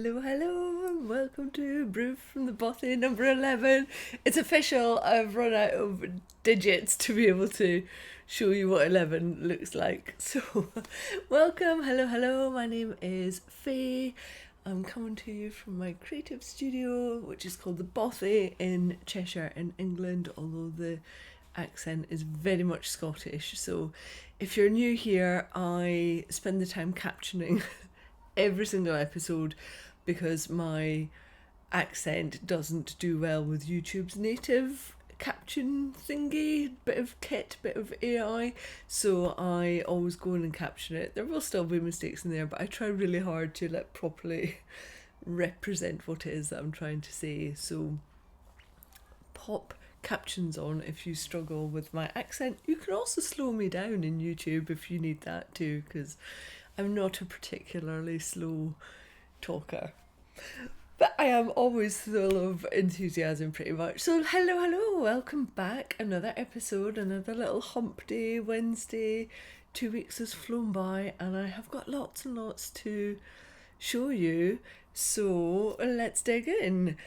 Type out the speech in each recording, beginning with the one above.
Hello, and welcome to Brew from the Bothy number 11. It's official, I've run out of digits to be able to show you what 11 looks like. So, welcome, hello, my name is Faye. I'm coming to you from my creative studio, which is called the Bothy in Cheshire in England, although the accent is very much Scottish. So, if you're new here, I spend the time captioning every single episode because my accent doesn't do well with YouTube's native caption thingy, bit of kit, bit of AI, so I always go in and caption it. There will still be mistakes in there, but I try really hard to properly represent what it is that I'm trying to say. So pop captions on if you struggle with my accent. You can also slow me down in YouTube if you need that too, because I'm not a particularly slow talker, but I am always full of enthusiasm pretty much. So hello, welcome back. Another episode, another little hump day, Wednesday. 2 weeks has flown by and I have got lots and lots to show you. So let's dig in.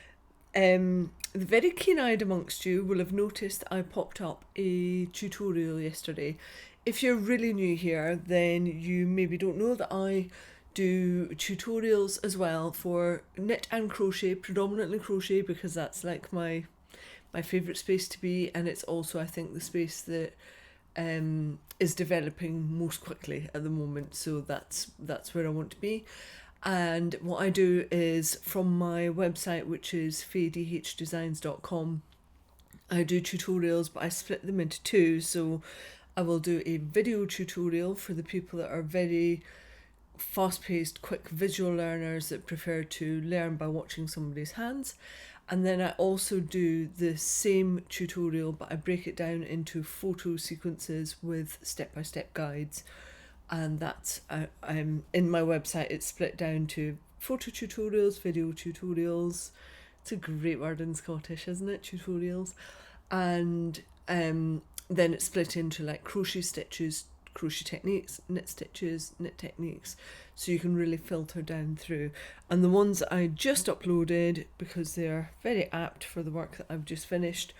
The very keen-eyed amongst you will have noticed I popped up a tutorial yesterday. If you're really new here, then you maybe don't know that I do tutorials as well for knit and crochet, predominantly crochet, because that's like my favourite space to be, and it's also, I think, the space that is developing most quickly at the moment, so that's where I want to be. And what I do is, from my website, which is faydhdesigns.com, I do tutorials, but I split them into two. So I will do a video tutorial for the people that are very fast-paced, quick visual learners that prefer to learn by watching somebody's hands. And then I also do the same tutorial, but I break it down into photo sequences with step-by-step guides. And that's, in my website, it's split down to photo tutorials, video tutorials. It's a great word in Scottish, isn't it? Tutorials. And then it's split into like crochet stitches, crochet techniques, knit stitches, knit techniques, so you can really filter down through. And the ones that I just uploaded, because they're very apt for the work that I've just finished,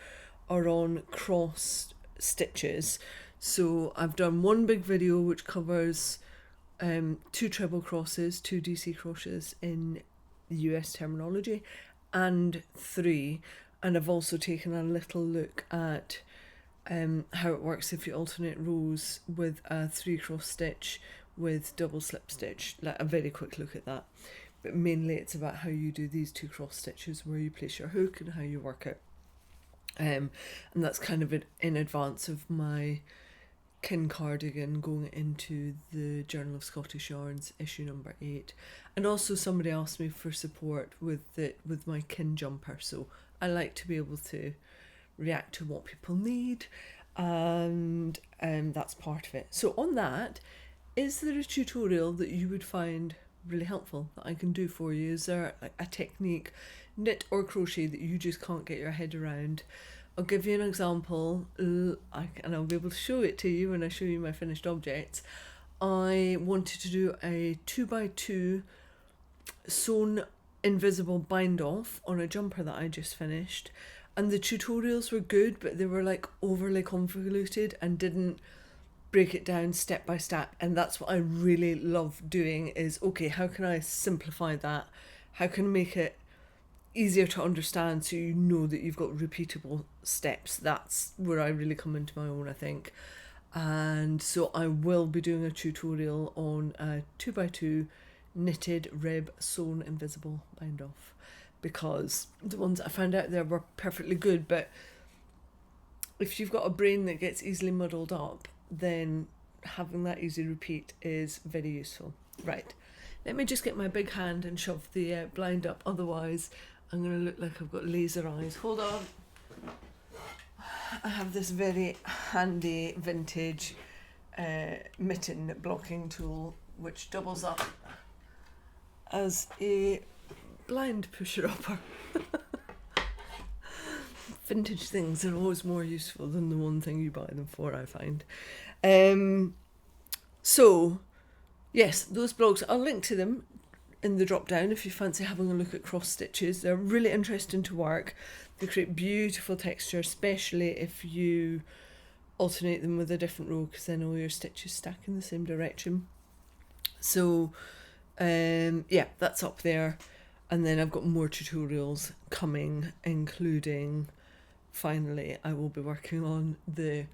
are on cross stitches. So I've done one big video which covers 2 treble crosses, 2 DC crochets in US terminology, and 3. And I've also taken a little look at how it works if you alternate rows with a 3 cross stitch with double slip stitch, like a very quick look at that. But mainly it's about how you do these 2 cross stitches, where you place your hook and how you work it. And that's kind of in advance of my kin cardigan going into the Journal of Scottish Yarns issue number 8. And also somebody asked me for support with my kin jumper, so I like to be able to react to what people need, and that's part of it. So on that, is there a tutorial that you would find really helpful that I can do for you? Is there a technique, knit or crochet, that you just can't get your head around? I'll give you an example, and I'll be able to show it to you when I show you my finished objects. I wanted to do a 2x2 sewn invisible bind off on a jumper that I just finished. And the tutorials were good, but they were like overly convoluted and didn't break it down step by step. And that's what I really love doing is, okay, how can I simplify that? How can I make it easier to understand so you know that you've got repeatable steps? That's where I really come into my own, I think. And so I will be doing a tutorial on a 2x2 knitted rib sewn invisible bind off, because the ones I found out there were perfectly good, but if you've got a brain that gets easily muddled up, then having that easy repeat is very useful. Right, let me just get my big hand and shove the blind up, otherwise I'm going to look like I've got laser eyes. Hold on. I have this very handy vintage mitten blocking tool which doubles up as a blind pusher-upper. Vintage things are always more useful than the one thing you buy them for, I find. So, yes, those blogs, I'll link to them in the drop down if you fancy having a look at cross stitches. They're really interesting to work. They create beautiful texture, especially if you alternate them with a different row, because then all your stitches stack in the same direction. So yeah, that's up there. And then I've got more tutorials coming, including, finally, I will be working on the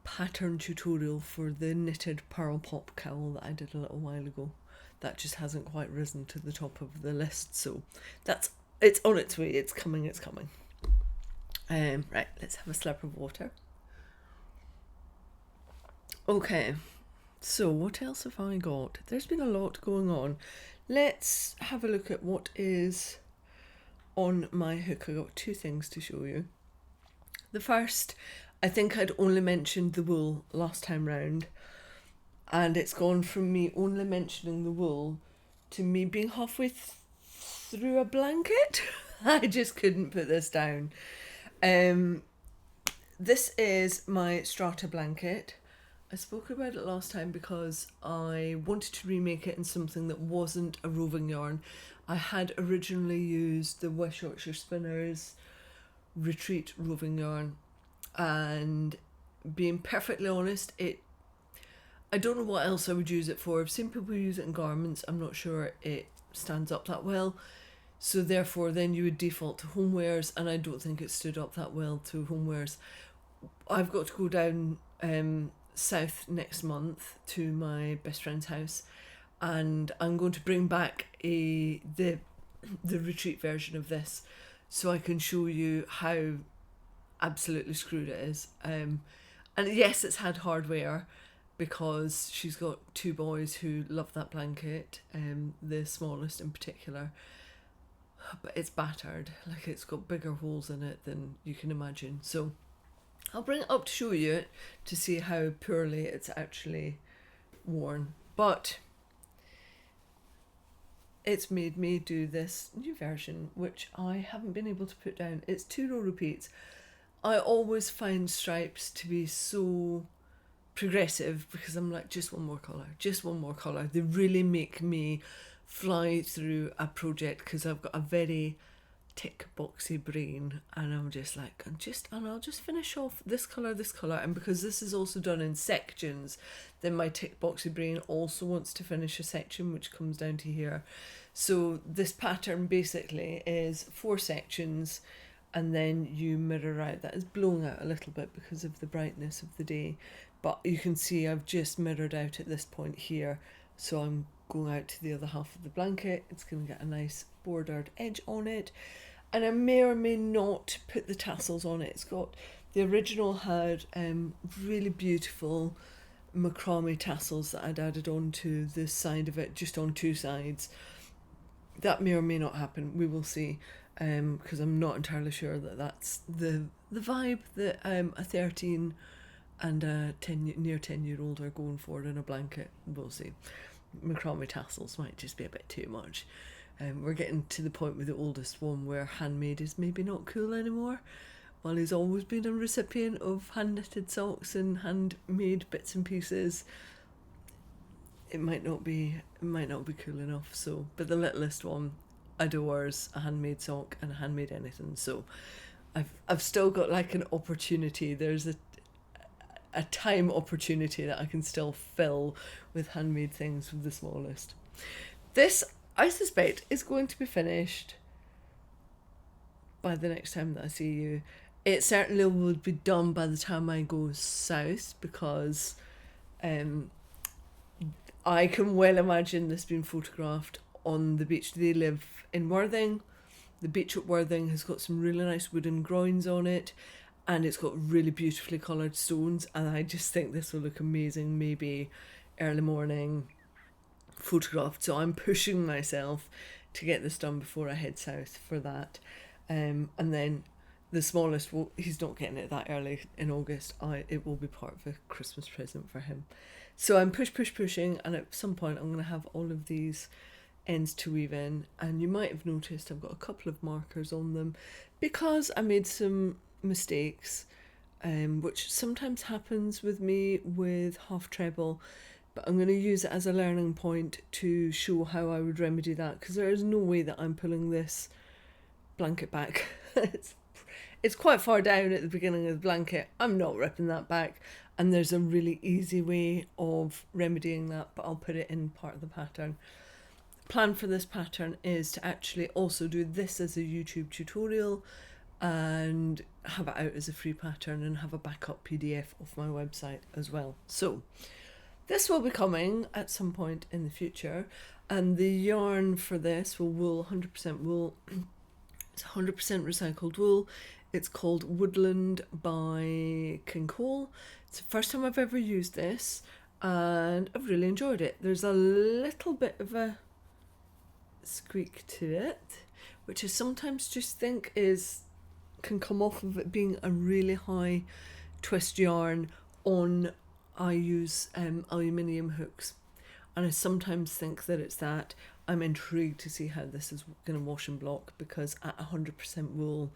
pattern tutorial for the knitted pearl pop cowl that I did a little while ago. That just hasn't quite risen to the top of the list, so it's on its way. It's coming. Right, let's have a slurp of water. Okay, so what else have I got? There's been a lot going on. Let's have a look at what is on my hook. I got two things to show you. The first, I think I'd only mentioned the wool last time round, and it's gone from me only mentioning the wool to me being halfway through a blanket. I just couldn't put this down. This is my Strata blanket. I spoke about it last time because I wanted to remake it in something that wasn't a roving yarn. I had originally used the West Yorkshire Spinners Retreat roving yarn, and being perfectly honest, I don't know what else I would use it for. I've seen people use it in garments. I'm not sure it stands up that well. So therefore then you would default to homewares, and I don't think it stood up that well to homewares. I've got to go down south next month to my best friend's house, and I'm going to bring back the retreat version of this so I can show you how absolutely screwed it is. And yes, it's had hardware because she's got two boys who love that blanket, the smallest in particular, but it's battered. Like, it's got bigger holes in it than you can imagine. So I'll bring it up to show you it to see how poorly it's actually worn. But it's made me do this new version, which I haven't been able to put down. It's 2 row repeats. I always find stripes to be so progressive because I'm like, just one more colour. They really make me fly through a project because I've got a very tick boxy brain, and I'm just like, I'll just finish off this colour, and because this is also done in sections, then my tick boxy brain also wants to finish a section which comes down to here. So this pattern basically is 4 sections, and then you mirror out. That is blowing out a little bit because of the brightness of the day, but you can see I've just mirrored out at this point here, so I'm going out to the other half of the blanket. It's going to get a nice bordered edge on it, and I may or may not put the tassels on it. It's got, the original had really beautiful macrame tassels that I'd added onto the side of it, just on 2 sides. That may or may not happen, we will see, because I'm not entirely sure that that's the vibe that a 13 and a near 10-year-old are going for in a blanket. We'll see. Macrame tassels might just be a bit too much. We're getting to the point with the oldest one where handmade is maybe not cool anymore. While he's always been a recipient of hand knitted socks and handmade bits and pieces, it might not be cool enough. So, but the littlest one adores a handmade sock and a handmade anything. So I've still got like an opportunity. There's a time opportunity that I can still fill with handmade things with the smallest. This, I suspect, is going to be finished by the next time that I see you. It certainly will be done by the time I go south, because I can well imagine this being photographed on the beach. They live in Worthing. The beach at Worthing has got some really nice wooden groins on it, and it's got really beautifully coloured stones, and I just think this will look amazing, maybe early morning photographed. So I'm pushing myself to get this done before I head south for that. And then the smallest, he's not getting it that early in August. It will be part of a Christmas present for him. So I'm pushing, and at some point I'm going to have all of these ends to weave in, and you might have noticed I've got a couple of markers on them because I made some mistakes, which sometimes happens with me with half treble. but I'm going to use it as a learning point to show how I would remedy that, because there is no way that I'm pulling this blanket back. It's quite far down at the beginning of the blanket. I'm not ripping that back, and there's a really easy way of remedying that, but I'll put it in part of the pattern. Plan for this pattern is to actually also do this as a YouTube tutorial and have it out as a free pattern and have a backup PDF of my website as well. So this will be coming at some point in the future, and the yarn for this will wool, 100% wool. It's 100% recycled wool. It's called Woodland by King Cole. It's the first time I've ever used this, and I've really enjoyed it. There's a little bit of a squeak to it, which I sometimes just think can come off of it being a really high twist yarn on. I use aluminium hooks, and I sometimes think that it's that. I'm intrigued to see how this is going to wash and block, because at 100% wool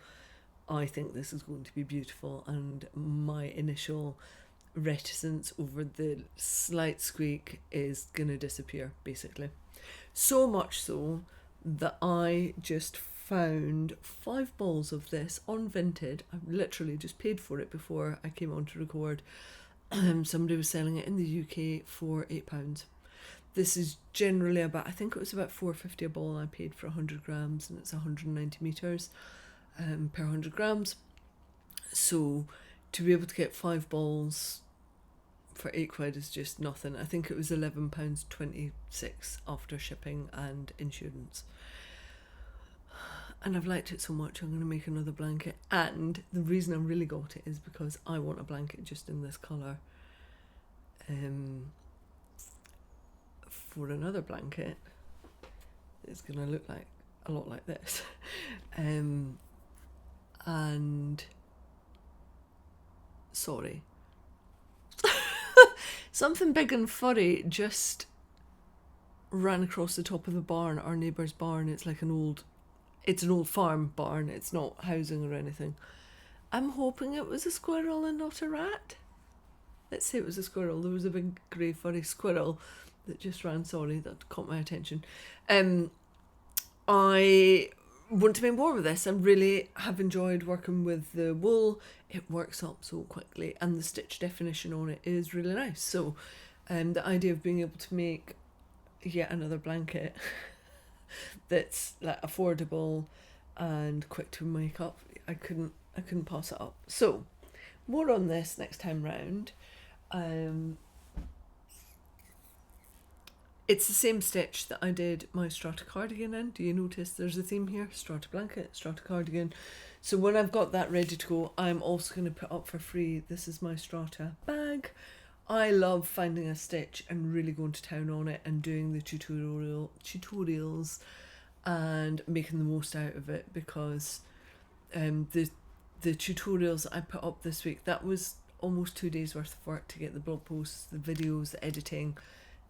I think this is going to be beautiful, and my initial reticence over the slight squeak is going to disappear, basically. So much so that I just found 5 balls of this on Vinted. I literally just paid for it before I came on to record. Somebody was selling it in the UK for £8. This is generally about, I think it was about £4.50 a ball. I paid for 100 grams, and it's 190 meters per 100 grams. So to be able to get 5 balls for £8 is just nothing. I think it was £11.26 after shipping and insurance. And I've liked it so much, I'm going to make another blanket. And the reason I really got it is because I want a blanket just in this colour. For another blanket, it's going to look like a lot like this. And sorry, something big and furry just ran across the top of the barn, our neighbour's barn. It's like an old farm barn. It's not housing or anything. I'm hoping it was a squirrel and not a rat. Let's say it was a squirrel. There was a big grey furry squirrel that just ran. Sorry, that caught my attention. I want to make more of this. I really have enjoyed working with the wool. It works up so quickly, and the stitch definition on it is really nice. So the idea of being able to make yet another blanket that's like affordable and quick to make up, I couldn't pass it up. So more on this next time round. It's the same stitch that I did my Strata cardigan in. Do you notice there's a theme here? Strata blanket, Strata cardigan. So when I've got that ready to go, I'm also going to put up for free, this is my Strata bag. I love finding a stitch and really going to town on it and doing the tutorials and making the most out of it, because the tutorials that I put up this week, that was almost 2 days worth of work to get the blog posts, the videos, the editing,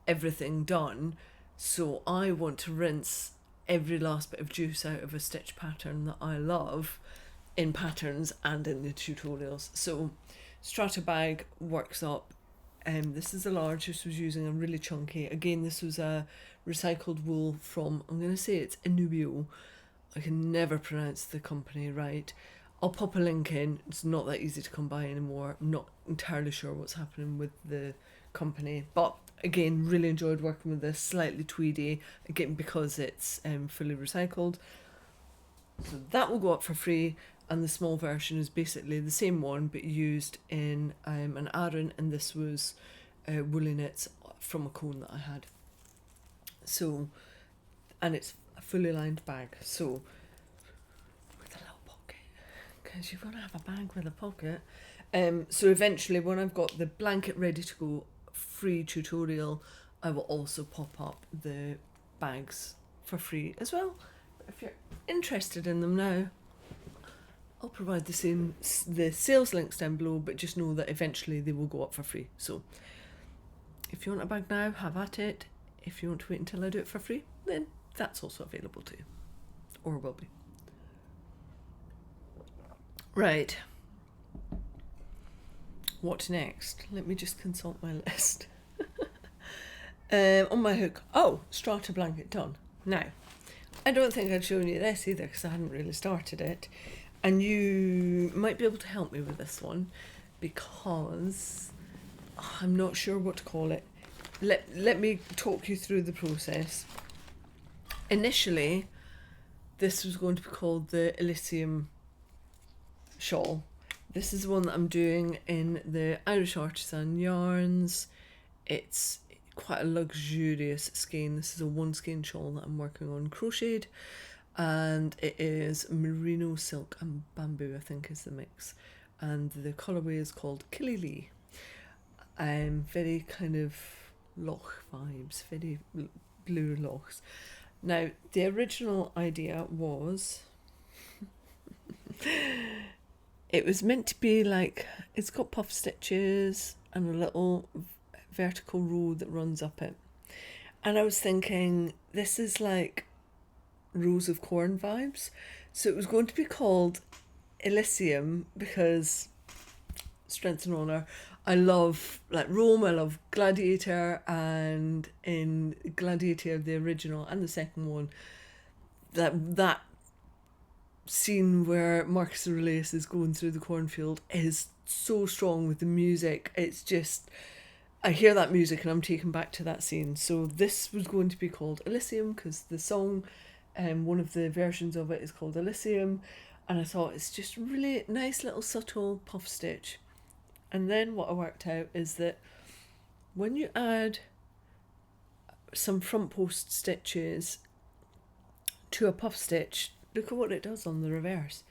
everything done. So I want to rinse every last bit of juice out of a stitch pattern that I love in patterns and in the tutorials. So Strata bag works up. This is a large. This was using a really chunky, again this was a recycled wool from, I'm going to say it's Inubio. I can never pronounce the company right. I'll pop a link in. It's not that easy to come by anymore. I'm not entirely sure what's happening with the company, but again, really enjoyed working with this. Slightly tweedy, again because it's fully recycled. So that will go up for free, and the small version is basically the same one but used in an Aran, and this was woolly knits from a cone that I had. So, and it's a fully lined bag, so with a little pocket, because you've got to have a bag with a pocket. So eventually, when I've got the blanket ready to go, free tutorial, I will also pop up the bags for free as well. But if you're interested in them now, I'll provide the sales links down below, but just know that eventually they will go up for free. So if you want a bag now, have at it. If you want to wait until I do it for free, then that's also available too, or will be. Right. What next? Let me just consult my list. On my hook, oh, Strata blanket done. Now, I don't think I'd shown you this either because I hadn't really started it. And you might be able to help me with this one because I'm not sure what to call it. Let me talk you through the process. Initially, this was going to be called the Elysium shawl. This is the one that I'm doing in the Irish Artisan Yarns. It's quite a luxurious skein. This is a one skein shawl that I'm working on crocheted, and it is merino silk and bamboo, I think is the mix, and the colourway is called Killy. Very kind of loch vibes, very blue lochs. Now the original idea was it was meant to be like, it's got puff stitches and a little vertical row that runs up it, and I was thinking this is like rows of corn vibes, so it was going to be called Elysium because, strength and honour, I love like Rome, I love Gladiator, and in Gladiator the original and the second one, that scene where Marcus Aurelius is going through the cornfield is so strong with the music. It's just, I hear that music and I'm taken back to that scene. So this was going to be called Elysium because the song, one of the versions of it is called Elysium, and I thought it's just really nice little subtle puff stitch. And then what I worked out is that when you add some front post stitches to a puff stitch, look at what it does on the reverse.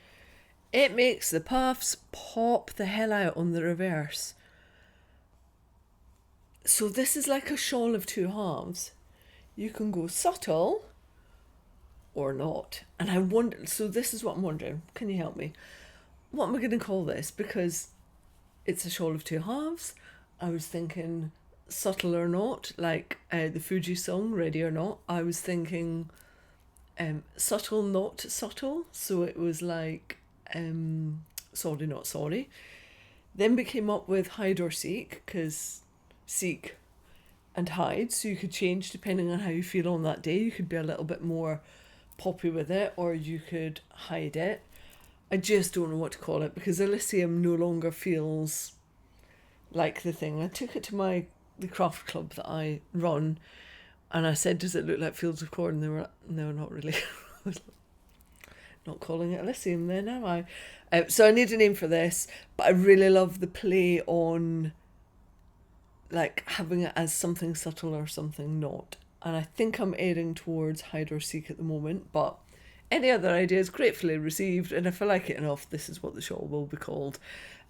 It makes the puffs pop the hell out on the reverse. So this is like a shawl of two halves. You can go subtle or not. And I wonder, so this is what I'm wondering. Can you help me? What am I going to call this? Because it's a shawl of two halves. I was thinking subtle or not, like the Fuji song, Ready or Not. I was thinking subtle, not subtle. So it was like sorry, not sorry. Then we came up with hide or seek, because seek and hide, so you could change depending on how you feel on that day. You could be a little bit more poppy with it, or you could hide it. I just don't know what to call it because Elysium no longer feels like the thing. I took it to the craft club that I run, and I said, does it look like fields of corn? And they were like, no, not really. I was not calling it Elysium then, am I? So I need a name for this, but I really love the play on like having it as something subtle or something not. And I think I'm erring towards hide or seek at the moment, but any other ideas gratefully received, and if I like it enough, this is what the shawl will be called.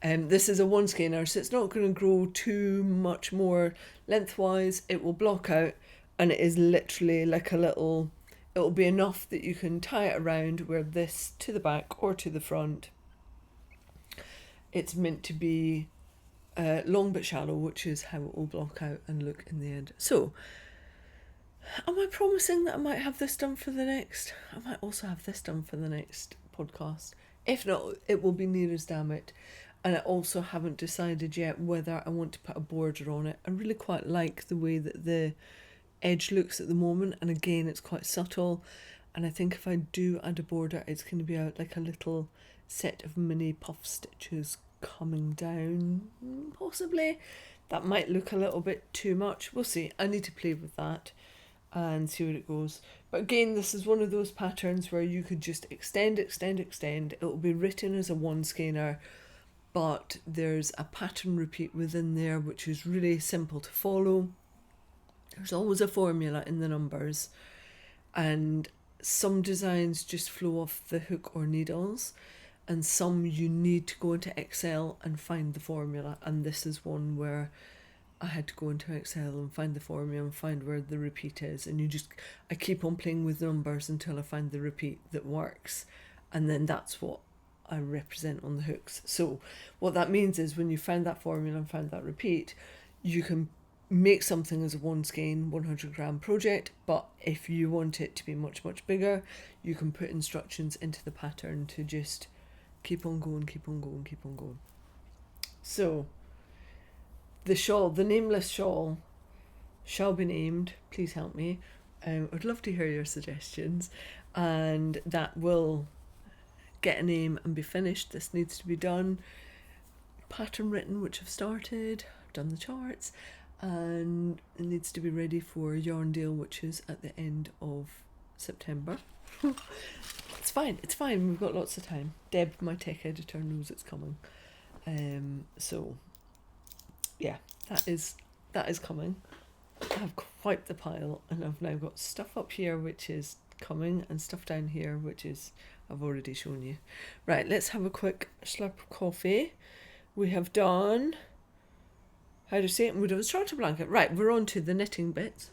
This is a one skeiner, so it's not going to grow too much more lengthwise. It will block out, and it is literally like a little, it will be enough that you can tie it around, wear this to the back or to the front. It's meant to be long but shallow, which is how it will block out and look in the end. So, am I promising that I might have this done for the next? I might also have this done for the next podcast. If not, it will be near as damn it. And I also haven't decided yet whether I want to put a border on it. I really quite like the way that the edge looks at the moment, and again it's quite subtle, and I think if I do add a border, it's going to be out like a little set of mini puff stitches coming down, possibly. That might look a little bit too much. We'll see. I need to play with that and see where it goes. But again, this is one of those patterns where you could just extend. It will be written as a one skeiner, but there's a pattern repeat within there which is really simple to follow. There's always a formula in the numbers, and some designs just flow off the hook or needles, and some you need to go into Excel and find the formula, and this is one where I had to go into Excel and find the formula and find where the repeat is, and I keep on playing with numbers until I find the repeat that works, and then that's what I represent on the hooks. So what that means is when you find that formula and find that repeat, you can make something as a one skein 100 gram project, but if you want it to be much bigger, you can put instructions into the pattern to just keep on going. So the shawl, the nameless shawl, shall be named. Please help me. I'd love to hear your suggestions, and that will get a name and be finished. This needs to be done. Pattern written, which I've started. I've done the charts, and it needs to be ready for yarn deal, which is at the end of September. It's fine. We've got lots of time. Deb, my tech editor, knows it's coming. So yeah, that is coming. I have quite the pile, and I've now got stuff up here which is coming, and stuff down here which is I've already shown you. Right, let's have a quick slurp of coffee. We have done, how to say it, we do a Strata blanket. Right, we're on to the knitting bits.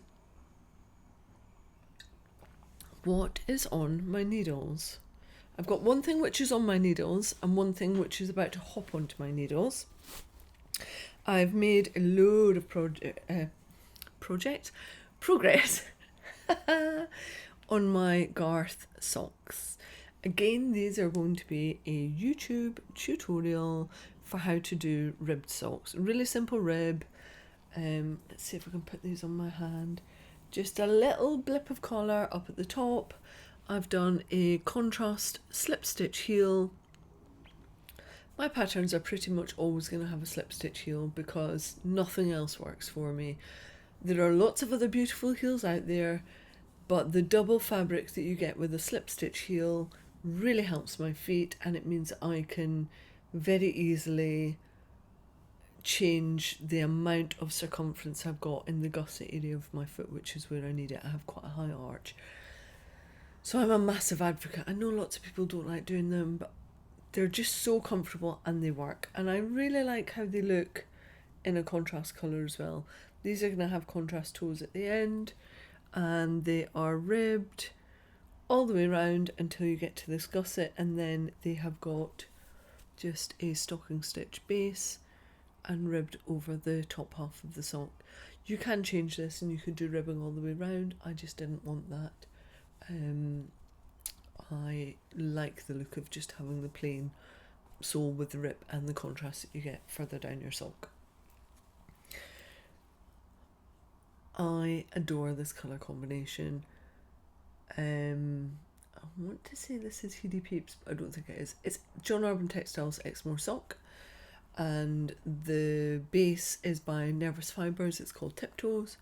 What is on my needles? I've got one thing which is on my needles and one thing which is about to hop onto my needles. I've made a load of progress on my Garth socks. Again, these are going to be a YouTube tutorial for how to do ribbed socks. Really simple rib. Let's see if I can put these on my hand. Just a little blip of collar up at the top. I've done a contrast slip stitch heel. My patterns are pretty much always going to have a slip stitch heel because nothing else works for me. There are lots of other beautiful heels out there, but the double fabric that you get with a slip stitch heel really helps my feet, and it means I can very easily change the amount of circumference I've got in the gusset area of my foot, which is where I need it. I have quite a high arch. So I'm a massive advocate. I know lots of people don't like doing them, but they're just so comfortable and they work. And I really like how they look in a contrast colour as well. These are going to have contrast toes at the end, and they are ribbed all the way around until you get to this gusset, and then they have got just a stocking stitch base and ribbed over the top half of the sock. You can change this and you could do ribbing all the way around. I just didn't want that. I like the look of just having the plain sole with the rip and the contrast that you get further down your sock. I adore this colour combination. I want to say this is Heedy Peeps, but I don't think it is. It's John Arbon Textiles Exmoor sock, and the base is by Nervous Fibres. It's called Tiptoes.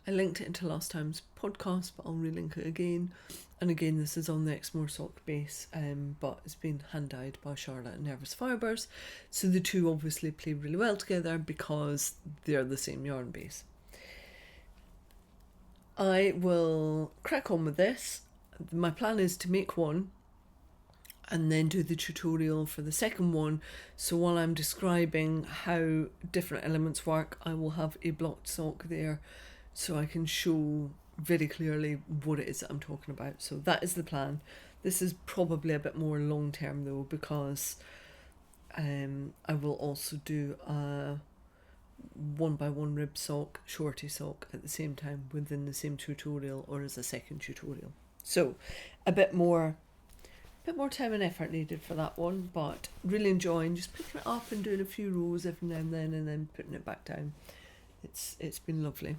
I linked it into last time's podcast, but I'll relink it again. And again, this is on the Exmoor sock base, but it's been hand dyed by Charlotte and Nervous Fibres. So the two obviously play really well together because they're the same yarn base. I will crack on with this. My plan is to make one and then do the tutorial for the second one. So while I'm describing how different elements work, I will have a blocked sock there so I can show very clearly what it is that I'm talking about. So that is the plan. This is probably a bit more long term though, because I will also do a 1x1 rib sock, shorty sock at the same time within the same tutorial, or as a second tutorial. So a bit more time and effort needed for that one, but really enjoying just picking it up and doing a few rows every now and then putting it back down. It's been lovely.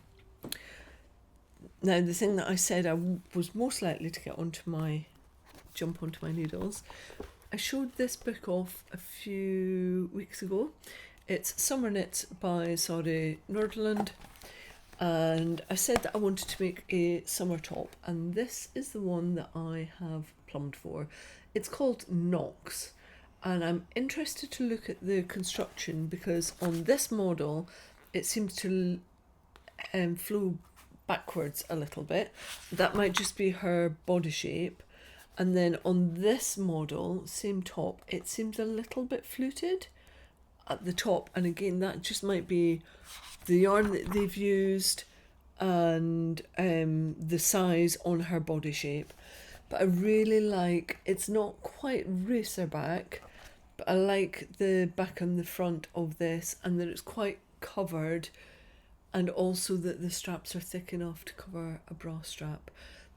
Now the thing that I said I was most likely to jump onto my needles, I showed this book off a few weeks ago. It's Summer Knits by Sari Nordland, and I said that I wanted to make a summer top, and this is the one that I have plumbed for. It's called Knox, and I'm interested to look at the construction because on this model it seems to flow backwards a little bit. That might just be her body shape. And then on this model, same top, it seems a little bit fluted at the top, and again that just might be the yarn that they've used and the size on her body shape. But I really like, it's not quite racer back, but I like the back and the front of this, and that it's quite covered, and also that the straps are thick enough to cover a bra strap.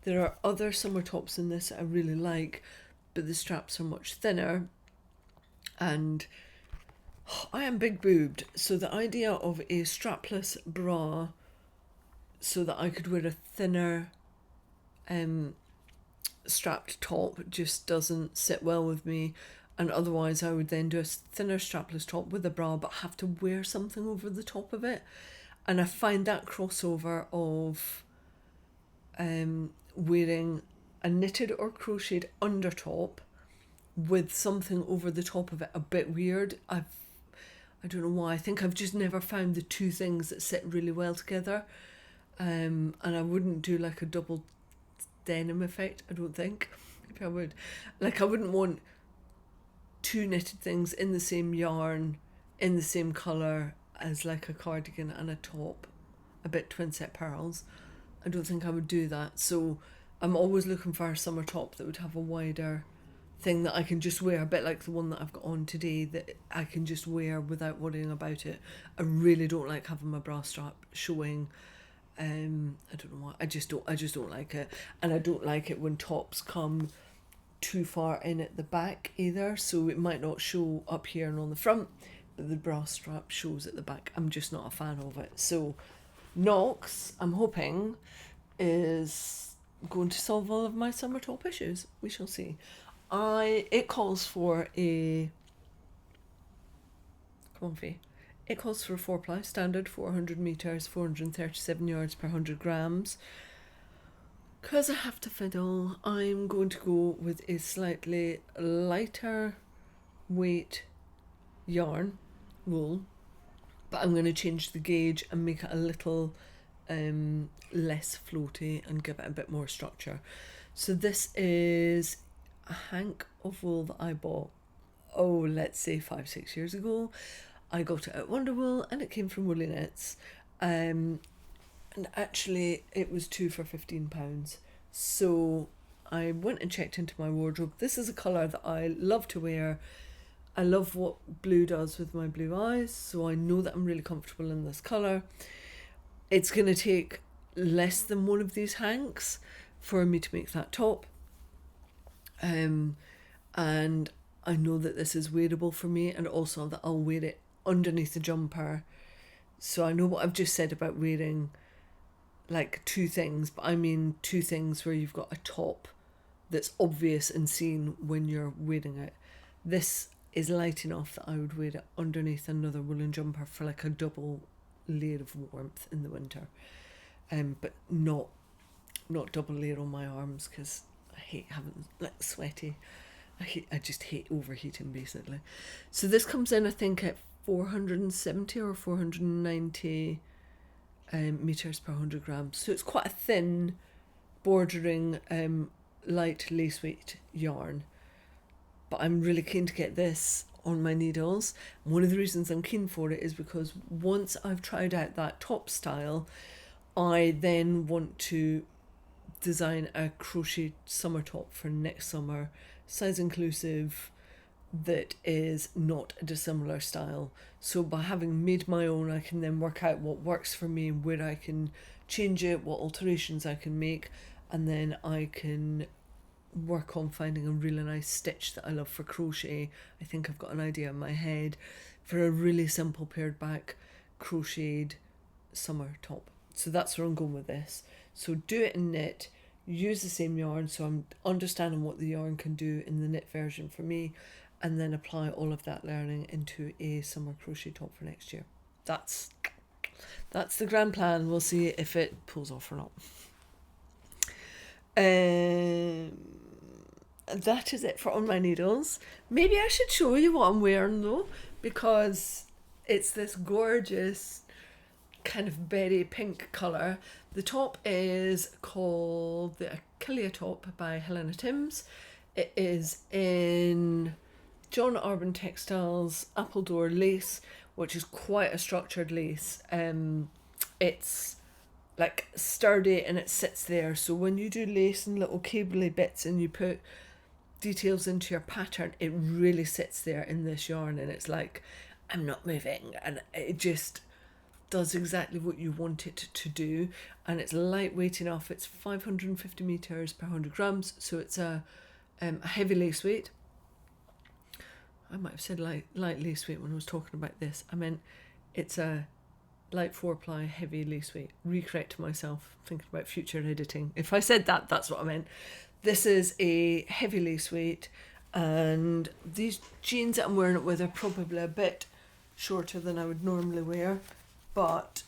There are other summer tops in this that I really like, but the straps are much thinner, and I am big boobed, so the idea of a strapless bra so that I could wear a thinner strapped top just doesn't sit well with me, and otherwise I would then do a thinner strapless top with a bra but have to wear something over the top of it. And I find that crossover of wearing a knitted or crocheted undertop with something over the top of it a bit weird. I don't know why. I think I've just never found the two things that sit really well together. And I wouldn't do like a double denim effect, I don't think. Maybe I would. Like, I wouldn't want two knitted things in the same yarn, in the same colour as like a cardigan and a top, a bit twin set pearls. I don't think I would do that. So I'm always looking for a summer top that would have a wider thing that I can just wear, a bit like the one that I've got on today, that I can just wear without worrying about it. I really don't like having my bra strap showing. I don't know why. I just don't like it, and I don't like it when tops come too far in at the back either. So it might not show up here and on the front, but the bra strap shows at the back. I'm just not a fan of it. So Knox, I'm hoping, is going to solve all of my summer top issues. We shall see. It calls for a It calls for a 4-ply standard, 400 metres, 437 yards per 100 grams. Because I have to fiddle, I'm going to go with a slightly lighter weight yarn, wool, but I'm going to change the gauge and make it a little less floaty and give it a bit more structure. So this is a hank of wool that I bought, let's say 5-6 years ago. I got it at Wonderwool and it came from Woolly Knits. And actually it was 2 for £15. So I went and checked into my wardrobe. This is a colour that I love to wear. I love what blue does with my blue eyes, so I know that I'm really comfortable in this colour. It's going to take less than one of these hanks for me to make that top. And I know that this is wearable for me, and also that I'll wear it underneath the jumper. So I know what I've just said about wearing like two things, but I mean two things where you've got a top that's obvious and seen when you're wearing it. This is light enough that I would wear it underneath another woolen jumper for like a double layer of warmth in the winter, but not double layer on my arms, because I hate having like sweaty. I just hate overheating basically. So this comes in, I think, at 470 or 490 meters per 100 grams. So it's quite a thin, bordering light lace weight yarn. But I'm really keen to get this on my needles. One of the reasons I'm keen for it is because once I've tried out that top style, I then want to design a crochet summer top for next summer, size inclusive, that is not a dissimilar style. So by having made my own, I can then work out what works for me, where I can change it, what alterations I can make, and then I can work on finding a really nice stitch that I love for crochet. I think I've got an idea in my head for a really simple pared back crocheted summer top. So that's where I'm going with this. So do it in knit, use the same yarn, so I'm understanding what the yarn can do in the knit version for me, and then apply all of that learning into a summer crochet top for next year. That's the grand plan. We'll see if it pulls off or not. That is it for On My Needles. Maybe I should show you what I'm wearing though, because it's this gorgeous kind of berry pink colour. The top is called the Achillea top by Helena Timms. It is in John Arbon Textiles Appledore lace, which is quite a structured lace. It's like sturdy and it sits there. So when you do lace and little cabley bits and you put details into your pattern, it really sits there in this yarn, and it's like, I'm not moving, and it just does exactly what you want it to do. And it's lightweight enough. It's 550 meters per 100 grams, so it's a heavy lace weight. I might have said light lace weight when I was talking about this. I meant it's a light 4-ply, heavy lace weight. Recorrect myself, thinking about future editing. If I said that, that's what I meant. This is a heavy lace weight, and these jeans that I'm wearing it with are probably a bit shorter than I would normally wear, but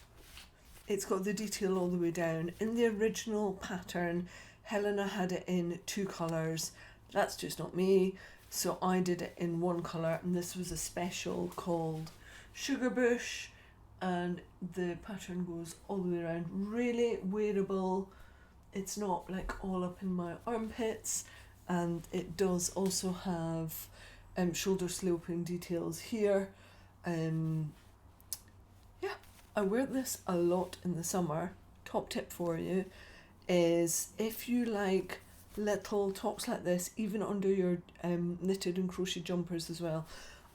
it's got the detail all the way down. In the original pattern, Helena had it in 2 colours. That's just not me, so I did it in 1 colour, and this was a special called Sugar Bush, and the pattern goes all the way around. Really wearable. It's not like all up in my armpits, and it does also have shoulder sloping details here. Yeah, I wear this a lot in the summer. Top tip for you is, if you like little tops like this, even under your knitted and crochet jumpers as well,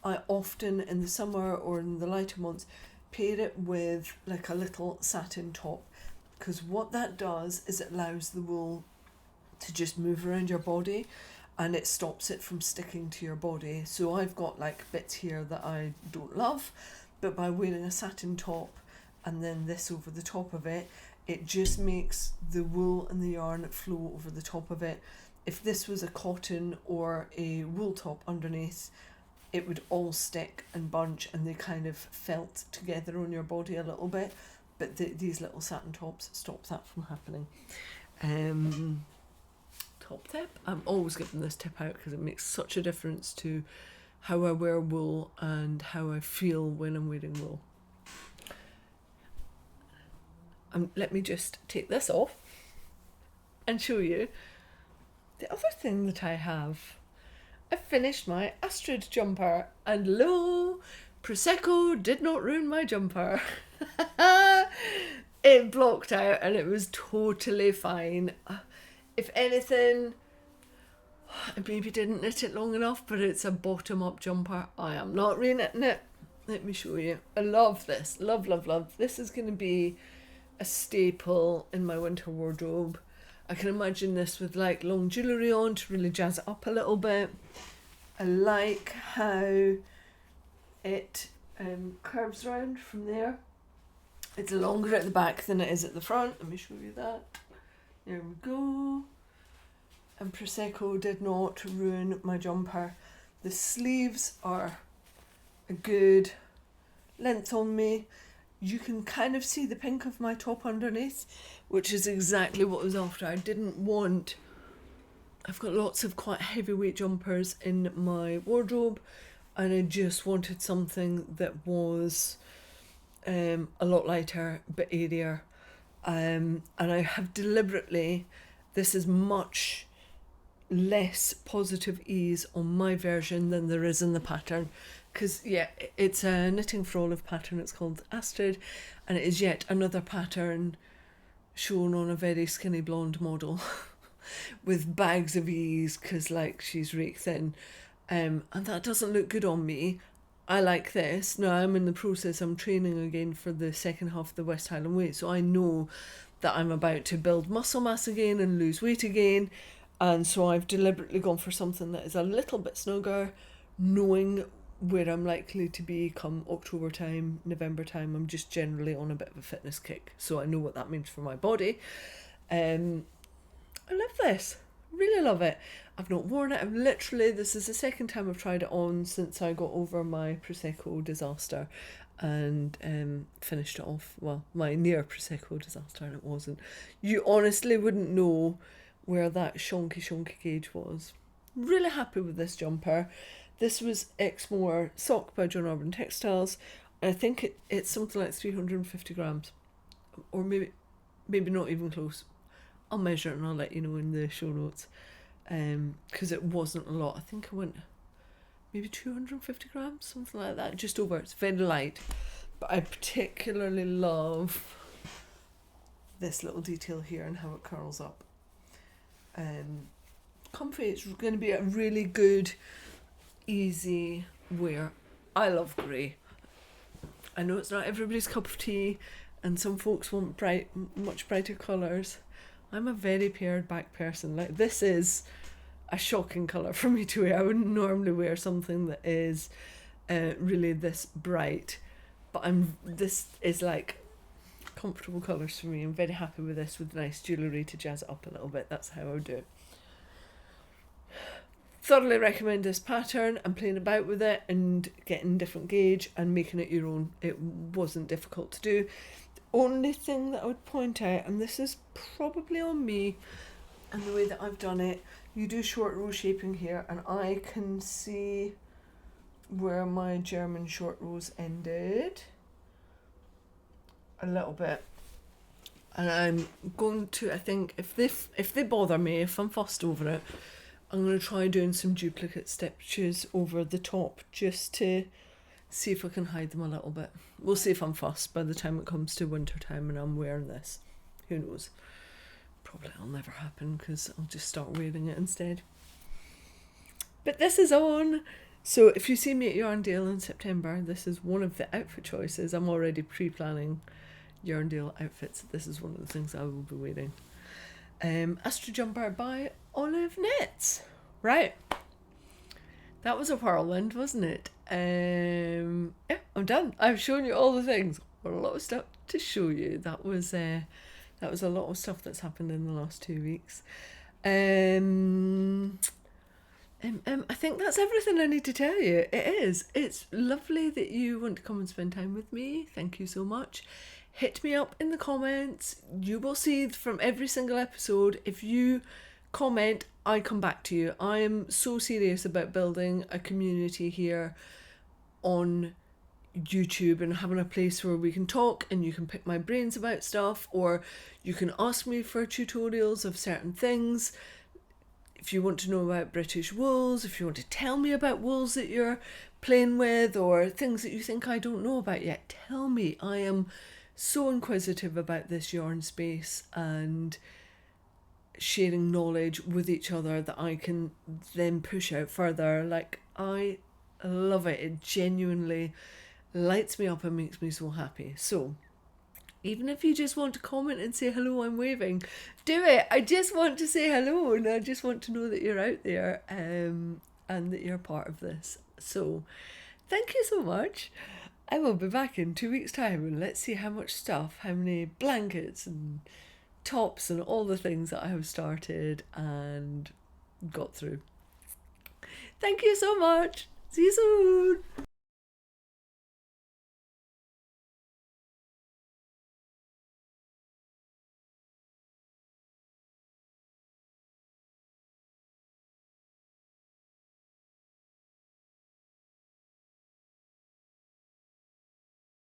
I often in the summer or in the lighter months pair it with like a little satin top, because what that does is it allows the wool to just move around your body, and it stops it from sticking to your body. So I've got like bits here that I don't love, but by wearing a satin top and then this over the top of it, it just makes the wool and the yarn flow over the top of it. If this was a cotton or a wool top underneath, it would all stick and bunch, and they kind of felt together on your body a little bit. But these little satin tops stop that from happening. Top tip. I'm always giving this tip out because it makes such a difference to how I wear wool and how I feel when I'm wearing wool. Let me just take this off and show you the other thing that I have. I finished my Astrid jumper, and lo, Prosecco did not ruin my jumper. It blocked out and it was totally fine. If anything, I maybe didn't knit it long enough, but it's a bottom up jumper. I am not re-knitting it. Let me show you. I love this. Love, love, love. This is going to be a staple in my winter wardrobe. I can imagine this with like long jewellery on to really jazz it up a little bit. I like how it curves round from there. It's longer at the back than it is at the front. Let me show you that. There we go. And Prosecco did not ruin my jumper. The sleeves are a good length on me. You can kind of see the pink of my top underneath, which is exactly what I was after. I didn't want... I've got lots of quite heavyweight jumpers in my wardrobe, and I just wanted something that was a lot lighter but airier. And I have deliberately... This is much less positive ease on my version than there is in the pattern. Because, yeah, it's a Knitting for Olive pattern. It's called Astrid, and it is yet another pattern shown on a very skinny blonde model with bags of ease, because, like, she's rake thin. And that doesn't look good on me. I like this. Now, I'm in the process. I'm training again for the second half of the West Highland Weight, so I know that I'm about to build muscle mass again and lose weight again. And so I've deliberately gone for something that is a little bit snugger, knowing where I'm likely to be come October time, November time. I'm just generally on a bit of a fitness kick, so I know what that means for my body. I love this. Really love it. I've not worn it. This is the second time I've tried it on since I got over my Prosecco disaster and finished it off. Well, my near Prosecco disaster, and it wasn't. You honestly wouldn't know where that shonky gauge was. Really happy with this jumper. This was Exmoor sock by John Arbon Textiles. I think it's something like 350 grams, or maybe not even close. I'll measure it and I'll let you know in the show notes, because it wasn't a lot. I think I went maybe 250 grams, something like that, just over. It's very light, but I particularly love this little detail here and how it curls up. Comfy. It's going to be a really good, easy wear. I love grey. I know it's not everybody's cup of tea, and some folks want much brighter colours. I'm a very pared back person. Like, this is a shocking colour for me to wear. I wouldn't normally wear something that is really this bright, but this is like comfortable colours for me. I'm very happy with this, with nice jewellery to jazz it up a little bit. That's how I would do it. Thoroughly recommend this pattern and playing about with it and getting different gauge and making it your own. It wasn't difficult to do. The only thing that I would point out, and this is probably on me and the way that I've done it, you do short row shaping here, and I can see where my German short rows ended a little bit, and I'm going to, I think if they bother me, if I'm fussed over it, I'm going to try doing some duplicate stitches over the top just to see if I can hide them a little bit. We'll see if I'm fussed by the time it comes to winter time and I'm wearing this. Who knows? Probably it'll never happen because I'll just start wearing it instead. But this is on. So if you see me at Yarndale in September, this is one of the outfit choices. I'm already pre-planning Yarndale outfits. This is one of the things I will be wearing. Astro Jumper by Olive Knits. Right. That was a whirlwind, wasn't it? Yeah, I'm done. I've shown you all the things. A lot of stuff to show you. That was a lot of stuff that's happened in the last 2 weeks. I think that's everything I need to tell you. It is. It's lovely that you want to come and spend time with me. Thank you so much. Hit me up in the comments. You will see from every single episode, if you comment, I come back to you. I am so serious about building a community here on YouTube and having a place where we can talk and you can pick my brains about stuff, or you can ask me for tutorials of certain things. If you want to know about British wools, if you want to tell me about wools that you're playing with or things that you think I don't know about yet, tell me. I am so inquisitive about this yarn space and sharing knowledge with each other that I can then push out further. Like, I love it. It genuinely lights me up and makes me so happy. So even if you just want to comment and say hello, I'm waving, do it. I just want to say hello and I just want to know that you're out there and that you're part of this. So thank you so much. I will be back in 2 weeks' time and let's see how much stuff, how many blankets and tops and all the things that I have started and got through. Thank you so much. See you soon.